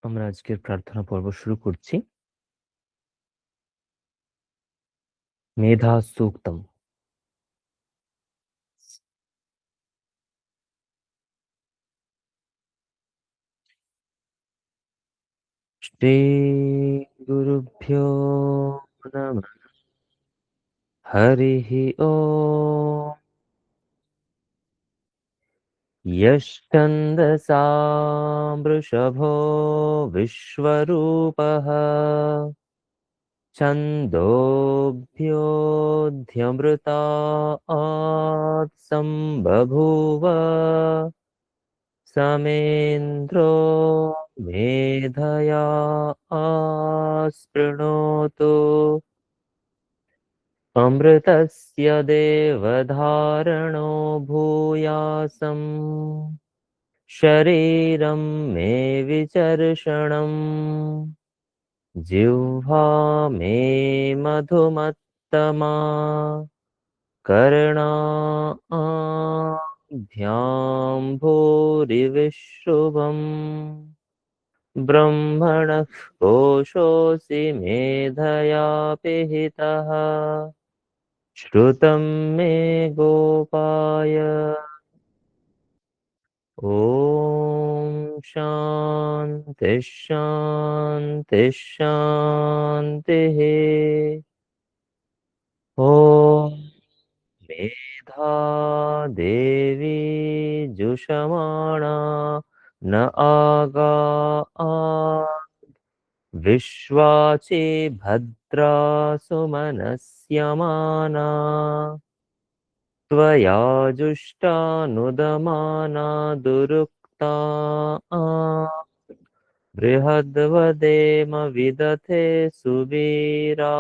আমরা আজকের প্রার্থনা পর্ব শুরু করছি। মেধা সূক্তম। শ্রী গুরুভ্যো নমঃ। হরিঃ ওম। यश्छन्दसा वृषभो विश्वरूपः छन्दोऽभ्योऽध्यमृतात् सम्बभूव समेन्द्रो मेधया आस्पृणोतु अमृतस्य देवधारणो भूयासम् शरीरं मे विचर्षणम् जिह्वा मे मधुमत्तमा कर्णाभ्यां भूरिविश्रुवम् ब्रह्मणः कोशोऽसि मेधया पिहितः श्रुतं मे गोपाय। ॐ शान्तिः शान्तिः शान्तिः। ॐ मेधा देवी जुषमाणा न विश्वाची भद्रा सुमनस्यमाना त्वया जुष्टानुदमाना दुरुक्ता बृहद्वदेम विदथे सुवीरा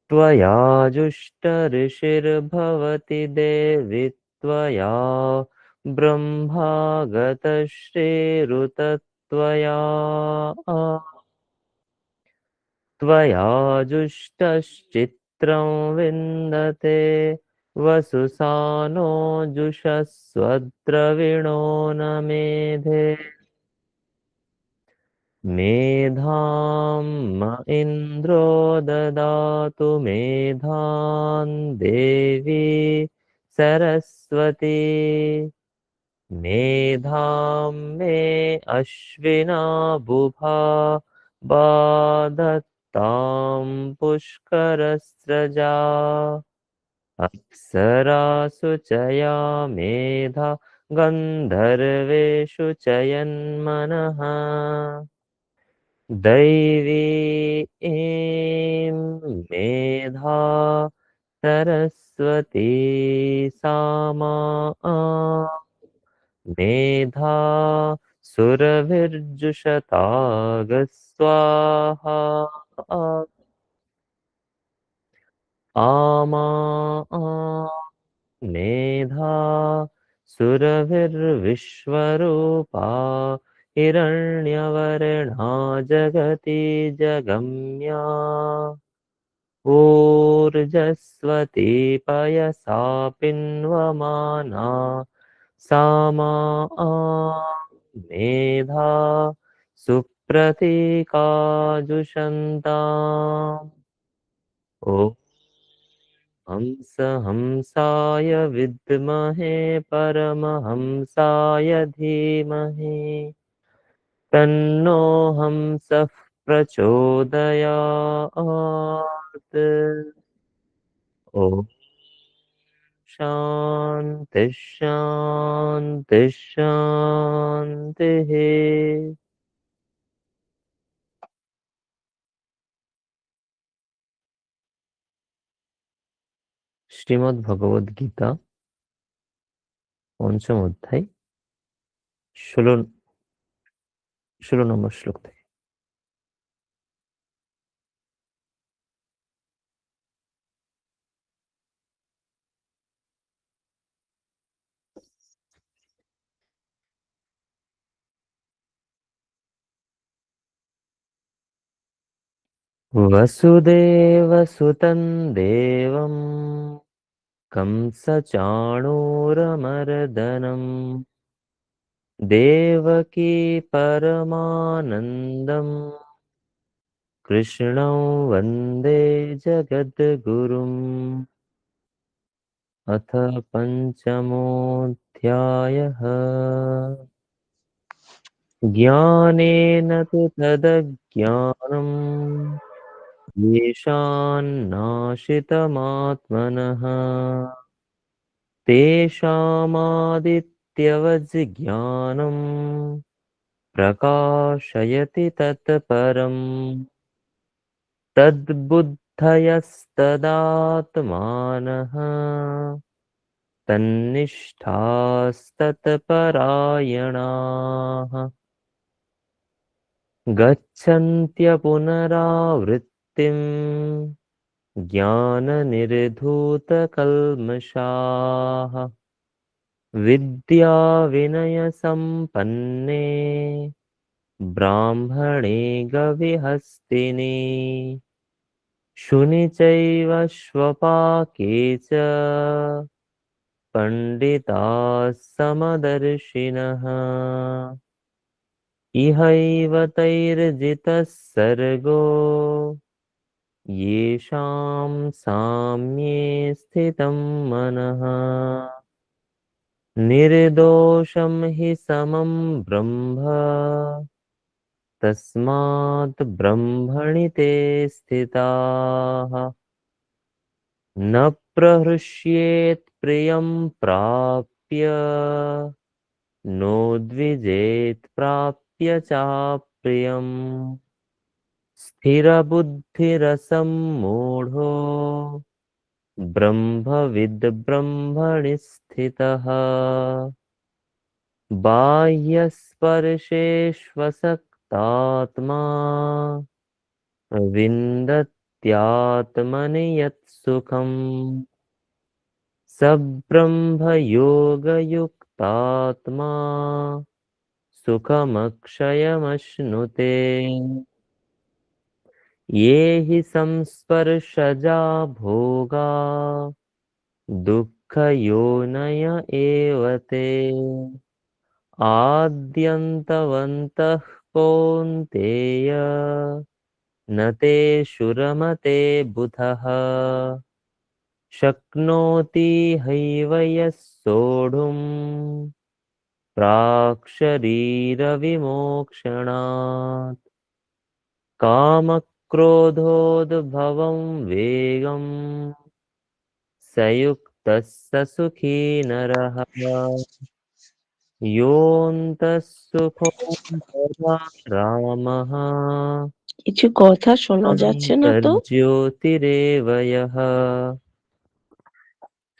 त्वया जुष्टऋषिर्भवति देवि त्वया ब्रह्मा गतश्रीरुतत्वया त्वया जुष्टश्चित्रं विन्दते वसुसानो जुषस्वद्रविणो न मेधे मेधां म इन्द्रो ददातु मेधां देवी सरस्वती मेधां मे अश्विना बुभा बाधत्तां पुष्करस्रजा अप्सरासु च या मेधा गन्धर्वेषु च यन्मनः दैवी ऐं मेधा सरस्वती सामा मेधा सुरभिर्जुषतागस्वाहा आमा मेधा सुरभिर्विश्वरूपा हिरण्यवर्णा जगति जगम्या ऊर्जस्वती पयसा पिन्वमाना सामा मेधा सुप्रतीकाजुषन्ताम् ॐ हंसाय विद्महे परमहंसाय धीमहि तन्नो हंसः प्रचोदयात्। ॐ शान्तिः शान्तिः शान्तिः। শ্রীমদ্ ভগবদ গীতা পঞ্চম অধ্যায় ১৬ নম্বর শ্লোক থেকে। वसुदेवसुतं देवं कंसचाणूरमर्दनम् देवकी परमानन्दम् कृष्णं वन्दे जगद्गुरुम्। अथ पञ्चमोऽध्यायः। ज्ञानेन तु तदज्ञानम् येषान्नाशितमात्मनः तेषामादित्यवज्ञानम् प्रकाशयति तत्परम्। तद्बुद्धयस्तदात्मानः तन्निष्ठास्तत्परायणाः गच्छन्त्य पुनरावृत्तिम् ज्ञाननिर्धूतकल्मषाः विद्याविनयसम्पन्ने ब्राह्मणे गविहस्तिनि शुनि चैव श्वपाके च पण्डिताः समदर्शिनः इहैव तैर्जितः सर्गो येषां साम्ये स्थितं मनः निर्दोषं हि समं ब्रह्म तस्मात् ब्रह्मणि ते स्थिताः न प्रहृष्येत् प्रियं प्राप्य नो द्विजेत् प्राप्य चाप्रियम् स्थिरबुद्धिरसं मूढो ब्रह्मविद् ब्रह्मणि स्थितः बाह्यस्पर्शेष्वसक्तात्मा विन्दत्यात्मनि यत् सुखम् स ब्रह्मयोगयुक्तात्मा सुखमक्षयमश्नुते ये हि संस्पर्शजा भोगा दुःखयोनय एव ते आद्यन्तवन्तः कौन्तेय न तेषु रमते बुधः शक्नोति हैव यः सोढुम् प्राक्शरीरविमोक्षणात् कामक्रोधोद्भवं वेगम् स युक्तः स सुखी नरः योऽन्तः सुखोऽन्तरा रामः কিছু কথা শোনা যাচ্ছে না তো? अन्तर्ज्योतिरेव यः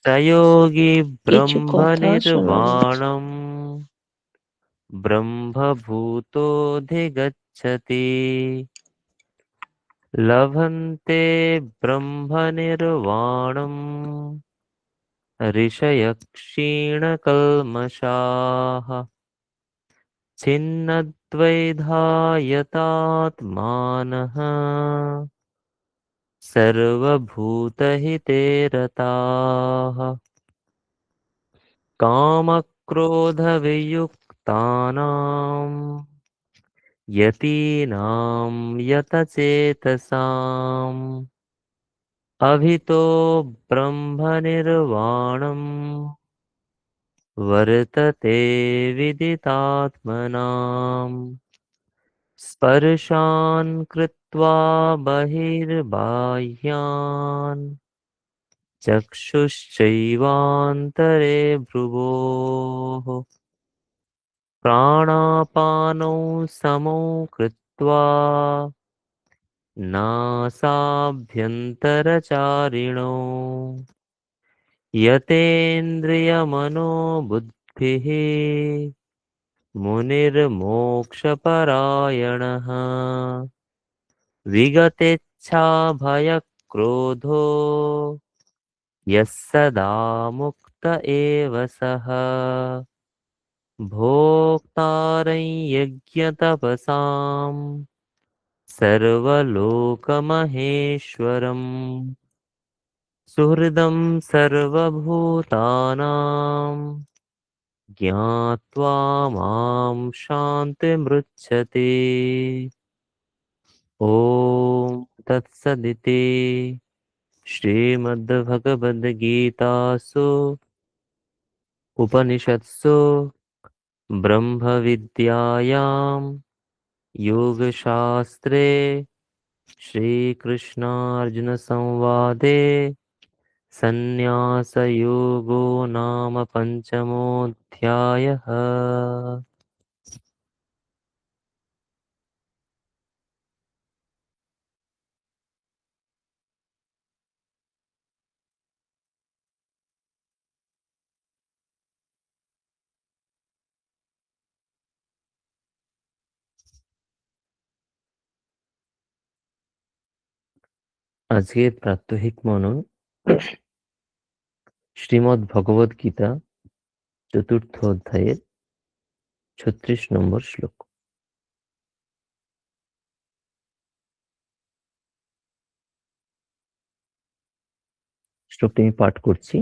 स योगी কিছু কথা শোনা যাচ্ছে। ब्रह्मनिर्वाणम् ब्रह्मभूतोऽधिगच्छति लभन्ते ब्रह्मनिर्वाणम् ऋषयः क्षीणकल्मषाः छिन्नद्वैधायतात्मानः सर्वभूतहिते रताः कामक्रोधवियुक्तानां यतीनां यतचेतसाम् अभितो ब्रह्मनिर्वाणम् वर्तते विदितात्मनाम् स्पर्शान् कृत्वा बहिर्बाह्यान् चक्षुश्चैवान्तरे भ्रुवोः प्राणापानौ समौ कृत्वा नासाभ्यन्तरचारिणौ यतेन्द्रियमनोबुद्धिः मुनिर्मोक्षपरायणः विगतेच्छाभयक्रोधो यः सदा मुक्त एव सः भोक्तारं यज्ञतपसां सर्वलोकमहेश्वरम् सुहृदं सर्वभूतानां ज्ञात्वा मां शान्तिमृच्छति। ॐ तत्सदिति श्रीमद्भगवद्गीतासु उपनिषत्सु ब्रह्मविद्यायां योगशास्त्रे श्रीकृष्णार्जुनसंवादे सन्न्यासयोगो नाम पञ्चमोऽध्यायः। আজকের প্রাত্যহিক মনন শ্রীমদ্ ভগবদ গীতা চতুর্থ অধ্যায়ের ৩৬ নম্বর শ্লোক। শ্লোকটি আমি পাঠ করছি।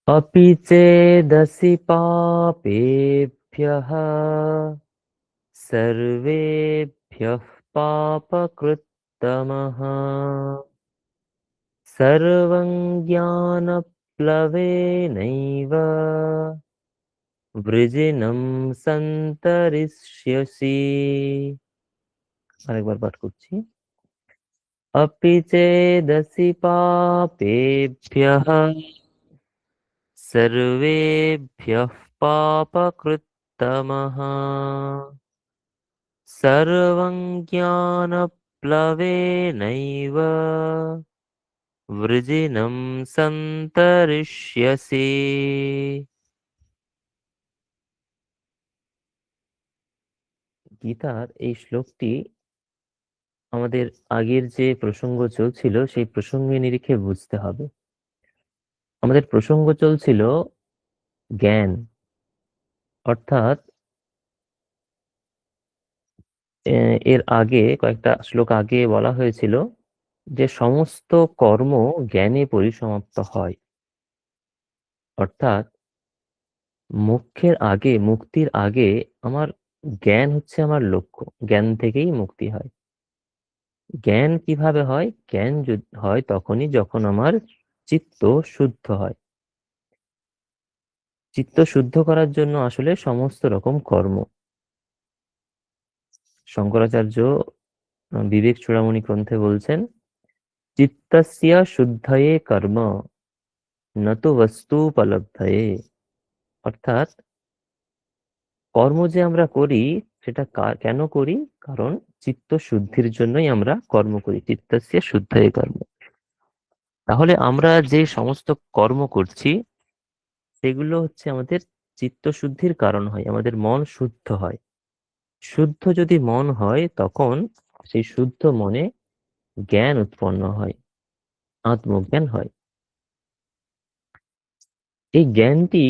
अपि चेदसि पापेभ्यः सर्वेभ्यः पापकृत्तमः सर्वं ज्ञानप्लवेनैव वृजिनं सन्तरिष्यसि। আরেকবার পাঠ করছি। अपि चेदसि पापेभ्यः सर्वेभ्यः पापकृत्तमः सर्वं ज्ञानप्लवेनैव वृजिनं सन्तरिष्यसि। গীতার এই শ্লোকটি আমাদের আগের যে প্রসঙ্গ চলছিল সেই প্রসঙ্গে নিরিখে বুঝতে হবে। আমাদের প্রসঙ্গ চলছিল জ্ঞান, অর্থাৎ এর আগে কয়েকটা শ্লোক আগে বলা হয়েছিল যে সমস্ত কর্ম জ্ঞানে পরিসমাপ্ত হয়, অর্থাৎ মুক্তির আগে আমার জ্ঞান হচ্ছে আমার লক্ষ্য, জ্ঞান থেকেই মুক্তি হয়। জ্ঞান কিভাবে হয়? জ্ঞান হয় তখনই যখন আমার চিত্ত শুদ্ধ হয়। চিত্ত শুদ্ধ করার জন্য আসলে সমস্ত রকম কর্ম, শঙ্করাচার্য বিবেক চূড়ামণি গ্রন্থে বলছেন, চিত্তস্য শুদ্ধয়ে কর্ম নতু বস্তুপলব্ধয়ে। অর্থাৎ কর্ম যে আমরা করি সেটা কেন করি? কারণ চিত্ত শুদ্ধির জন্যই আমরা কর্ম করি। চিত্তস্য শুদ্ধয়ে কর্ম। তাহলে আমরা যে সমস্ত কর্ম করছি সেগুলো হচ্ছে আমাদের চিত্ত শুদ্ধির কারণ হয়, আমাদের মন শুদ্ধ হয়। শুদ্ধ যদি মন হয় তখন সেই শুদ্ধ মনে জ্ঞান উৎপন্ন হয়, আত্মজ্ঞান হয়। এই জ্ঞানটি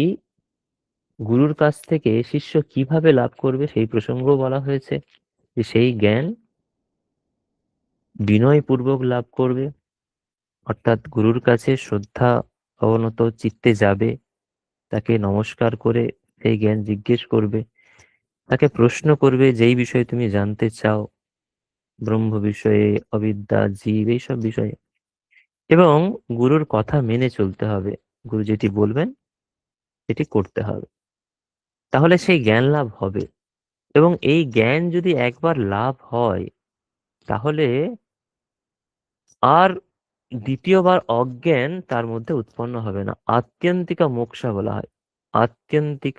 গুরুর কাছ থেকে শিষ্য কিভাবে লাভ করবে সেই প্রসঙ্গ বলা হয়েছে, যে সেই জ্ঞান বিনয়পূর্বক লাভ করবে, অর্থাৎ গুরুর কাছে শ্রদ্ধা অবনত চিত্তে যাবে, তাকে নমস্কার করে সেই জ্ঞান জিজ্ঞেস করবে, তাকে প্রশ্ন করবে যেই বিষয়ে তুমি জানতে চাও, ব্রহ্ম বিষয়ে, অবিদ্যা, জীব, এইসব বিষয়ে, এবং গুরুর কথা মেনে চলতে হবে। গুরু যেটি বলবেন সেটি করতে হবে, তাহলে সেই জ্ঞান লাভ হবে। এবং এই জ্ঞান যদি একবার লাভ হয় তাহলে আর দ্বিতীয়বার অজ্ঞান তার মধ্যে উৎপন্ন হবে না। আত্যন্তিকা মোক্ষা বলা হয়, আত্যন্তিক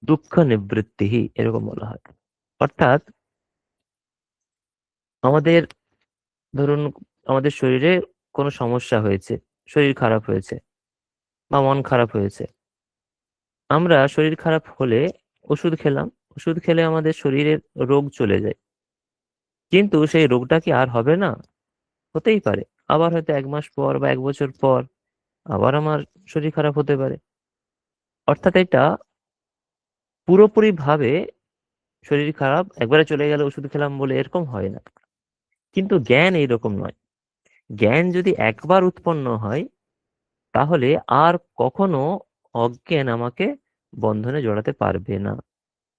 দুঃখ নিবৃত্তি এরকম বলা হয়। অর্থাৎ আমাদের ধরুন আমাদের শরীরে কোনো সমস্যা হয়েছে, শরীর খারাপ হয়েছে বা মন খারাপ হয়েছে, আমরা শরীর খারাপ হলে ওষুধ খেলাম, ওষুধ খেলে আমাদের শরীরের রোগ চলে যায়, কিন্তু সেই রোগটা কি আর হবে না? হতেই পারে, আবার হয়তো 1 মাস পর বা 1 বছর পর আবার আমার শরীর খারাপ হতে পারে। অর্থাৎ এটা পুরোপুরি ভাবে শরীর খারাপ একবারে চলে গেল ওষুধ খেলাম বলে এরকম হয় না। কিন্তু জ্ঞান এইরকম নয়। জ্ঞান যদি একবার উৎপন্ন হয় তাহলে আর কখনো অজ্ঞান আমাকে বন্ধনে জড়াতে পারবে না।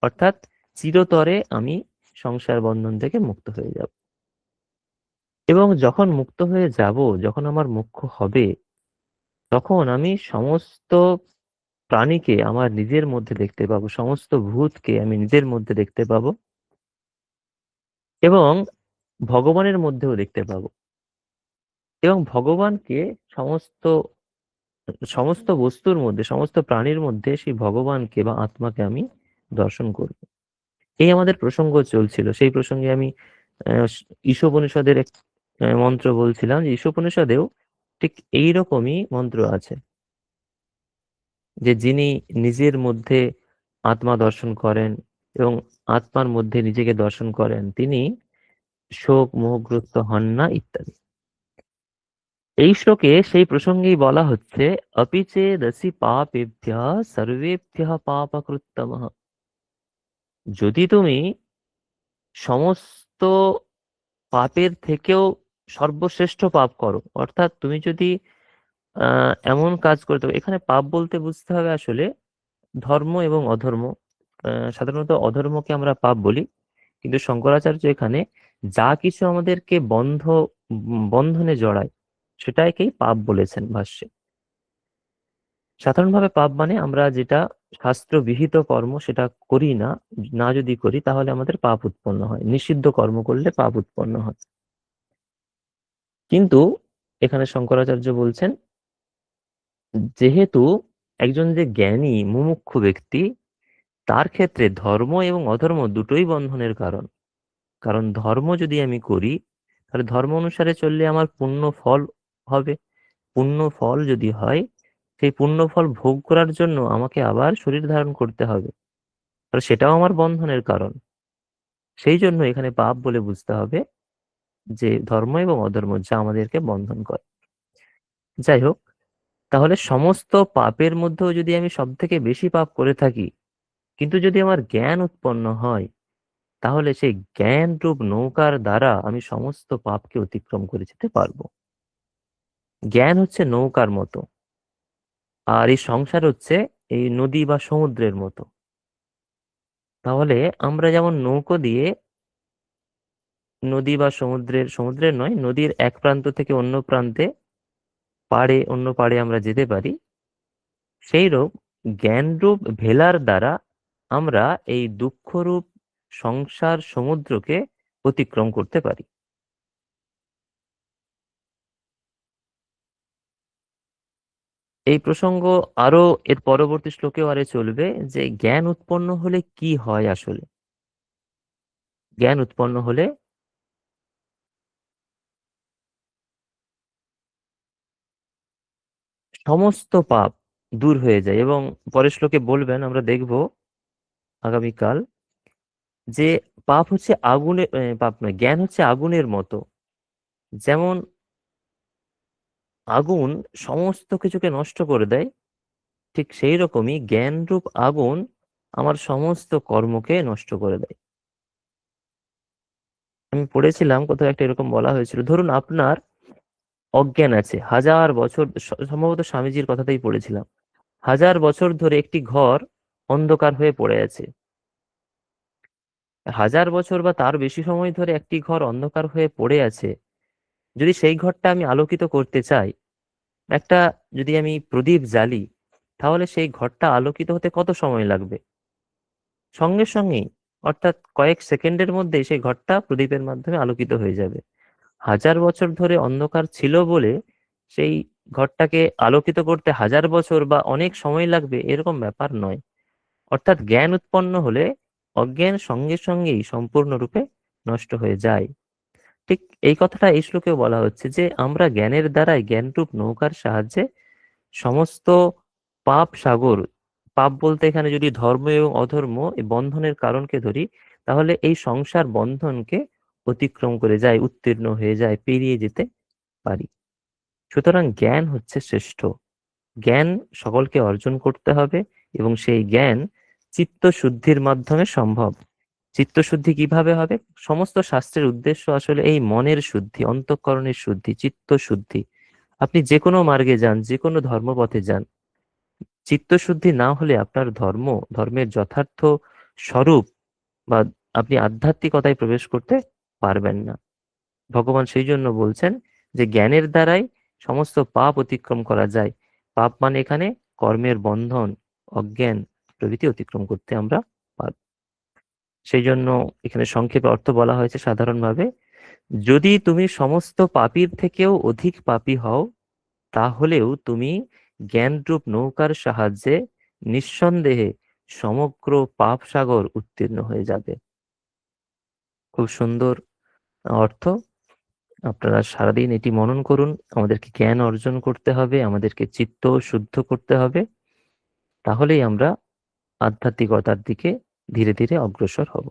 অর্থাৎ চিরতরে আমি সংসার বন্ধন থেকে মুক্ত হয়ে যাব। এবং যখন মুক্ত হয়ে যাব, যখন আমার মোক্ষ হবে, তখন আমি সমস্ত প্রাণীকে আমার নিজের মধ্যে দেখতে পাবো, সমস্ত ভূতকে আমি নিজের মধ্যে দেখতে পাবো, এবং ভগবানের মধ্যেও দেখতে পাবো। এবং ভগবানকে সমস্ত সমস্ত বস্তুর মধ্যে, সমস্ত প্রাণীর মধ্যে সেই ভগবানকে বা আত্মাকে আমি দর্শন করব। এই আমাদের প্রসঙ্গ চলছিল। সেই প্রসঙ্গে আমি ঈশোপনিষদের এক মন্ত্র বলছিলাম যে ঈশোপনিষদেও ঠিক এইরকমই মন্ত্র আছে, যে যিনি নিজের মধ্যে আত্মা দর্শন করেন এবং আত্মার মধ্যে নিজেকে দর্শন করেন, তিনি শোক মোহগ্রস্ত হন না, ইত্যাদি। এই শ্লোকে সেই প্রসঙ্গেই বলা হচ্ছে, অপি চেদসি পাপেভ্যঃ সর্বেভ্যঃ পাপকৃত্তমঃ। যদি তুমি সমস্ত পাপের থেকেও সর্বশ্রেষ্ঠ পাপ করো, অর্থাৎ তুমি যদি এমন কাজ করতে পারো, এখানে পাপ বলতে বুঝতে হবে আসলে ধর্ম এবং অধর্ম। সাধারণত অধর্মকে আমরা পাপ বলি, কিন্তু শঙ্করাচার্য এখানে যা কিছু আমাদেরকে বন্ধনে জড়ায় সেটাকেই পাপ বলেছেন ভাষ্যে। সাধারণভাবে পাপ মানে আমরা যেটা শাস্ত্র বিহিত কর্ম সেটা করি না, না যদি করি তাহলে আমাদের পাপ উৎপন্ন হয়, নিষিদ্ধ কর্ম করলে পাপ উৎপন্ন হয়। কিন্তু এখানে শঙ্করাচার্য বলছেন, যেহেতু একজন যে জ্ঞানী মুমুক্ষু ব্যক্তি, তার ক্ষেত্রে ধর্ম এবং অধর্ম দুটোই বন্ধনের কারণ। কারণ ধর্ম যদি আমি করি, তাহলে ধর্ম অনুসারে চললে আমার পুণ্য ফল হবে। পুণ্য ফল যদি হয়, সেই পুণ্য ফল ভোগ করার জন্য আমাকে আবার শরীর ধারণ করতে হবে, তাহলে সেটাও আমার বন্ধনের কারণ। সেই জন্য এখানে পাপ বলে বুঝতে হবে যে ধর্ম এবং অধর্ম যা আমাদেরকে বন্ধন করে। যাই হোক, তাহলে সমস্ত পাপের মধ্যেও যদি আমি সব থেকে বেশি পাপ করে থাকি, কিন্তু যদি আমার জ্ঞান উৎপন্ন হয়, তাহলে সেই জ্ঞান রূপ নৌকার দ্বারা আমি সমস্ত পাপকে অতিক্রম করে যেতে পারবো। জ্ঞান হচ্ছে নৌকার মতো, আর এই সংসার হচ্ছে এই নদী বা সমুদ্রের মতো। তাহলে আমরা যেমন নৌকো দিয়ে নদী বা সমুদ্রের নয়, নদীর এক প্রান্ত থেকে অন্য প্রান্তে, অন্য পাড়ে আমরা যেতে পারি, সেইরূপ জ্ঞানরূপ ভেলার দ্বারা আমরা এই দুঃখরূপ সংসার সমুদ্রকে অতিক্রম করতে পারি। এই প্রসঙ্গ আরো এর পরবর্তী শ্লোকেও আরে চলবে, যে জ্ঞান উৎপন্ন হলে কি হয় আসলে। জ্ঞান উৎপন্ন হলে সমস্ত পাপ দূর হয়ে যায়। এবং পরের শ্লোকে বলবেন, আমরা দেখব আগামীকাল, যে পাপ হচ্ছে আগুনের, পাপ নয়, জ্ঞান হচ্ছে আগুনের মতো। যেমন আগুন সমস্ত কিছুকে নষ্ট করে দেয়, ঠিক সেই রকমই জ্ঞানরূপ আগুন আমার সমস্ত কর্মকে নষ্ট করে দেয়। আমি পড়েছিলাম কোথাও একটা এরকম বলা হয়েছিল, ধরুন আপনার অজ্ঞান আছে 1000 বছর, সম্ভবত স্বামীজির কথাতেই পড়েছিলাম, 1000 বছর ধরে একটি ঘর অন্ধকার হয়ে পড়ে আছে। 1000 বছর বা তার বেশি সময় ধরে একটি ঘর অন্ধকার হয়ে পড়ে আছে, যদি সেই ঘরটা আমি আলোকিত করতে চাই, একটা যদি আমি প্রদীপ জ্বালি, তাহলে সেই ঘরটা আলোকিত হতে কত সময় লাগবে? সঙ্গে সঙ্গেই, অর্থাৎ কয়েক সেকেন্ডের মধ্যেই সেই ঘরটা প্রদীপের মাধ্যমে আলোকিত হয়ে যাবে। 1000 বছর ধরে অন্ধকার ছিল বলে সেই ঘরটাকে আলোকিত করতে 1000 বছর বা অনেক সময় লাগবে, এরকম ব্যাপার নয়। অর্থাৎ জ্ঞান উৎপন্ন হলে অজ্ঞান সঙ্গে সঙ্গেই সম্পূর্ণরূপে নষ্ট হয়ে যায়। ঠিক এই কথাটা এই শ্লোকেও বলা হচ্ছে, যে আমরা জ্ঞানের দ্বারাই, জ্ঞানরূপ নৌকার সাহায্যে সমস্ত পাপ সাগর, পাপ বলতে এখানে যদি ধর্ম এবং অধর্ম এই বন্ধনের কারণকে ধরি, তাহলে এই সংসার বন্ধনকে অতিক্রম করে যায়, উত্তীর্ণ হয়ে যায়, পেরিয়ে যেতে পারি। সুতরাং জ্ঞান হচ্ছে শ্রেষ্ঠ। জ্ঞান সকলকে অর্জন করতে হবে, এবং সেই জ্ঞান চিত্ত শুদ্ধির মাধ্যমে সম্ভব। চিত্ত শুদ্ধি কিভাবে হবে? সমস্ত শাস্ত্রের উদ্দেশ্য আসলে এই মনের শুদ্ধি, অন্তঃকরণের শুদ্ধি, চিত্ত শুদ্ধি। আপনি যে কোনো মার্গে যান, যে কোনো ধর্মপথে যান, চিত্তশুদ্ধি না হলে আপনার ধর্মের যথার্থ স্বরূপ বা আপনি আধ্যাত্মিকতায় প্রবেশ করতে পারবেন না। ভগবান সেই জন্য বলছেন যে জ্ঞানের দ্বারাই সমস্ত পাপ অতিক্রম করা যায়। পাপ মানে এখানে কর্মের বন্ধন, অজ্ঞান প্রভৃতি অতিক্রম করতে আমরা পারব। সেই জন্য এখানে সংক্ষেপে অর্থ বলা হয়েছে সাধারণভাবে, যদি তুমি সমস্ত পাপীর থেকেও অধিক পাপী হও, তাহলেও তুমি জ্ঞানরূপ নৌকার সাহায্যে নিঃসন্দেহে সমগ্র পাপ সাগর উত্তীর্ণ হয়ে যাবে। খুব সুন্দর অর্থ। আপনারা সারাদিন এটি মনন করুন। আমাদেরকে জ্ঞান অর্জন করতে হবে, আমাদেরকে চিত্ত শুদ্ধ করতে হবে, তাহলেই আমরা আধ্যাত্মিকতার দিকে ধীরে ধীরে অগ্রসর হব।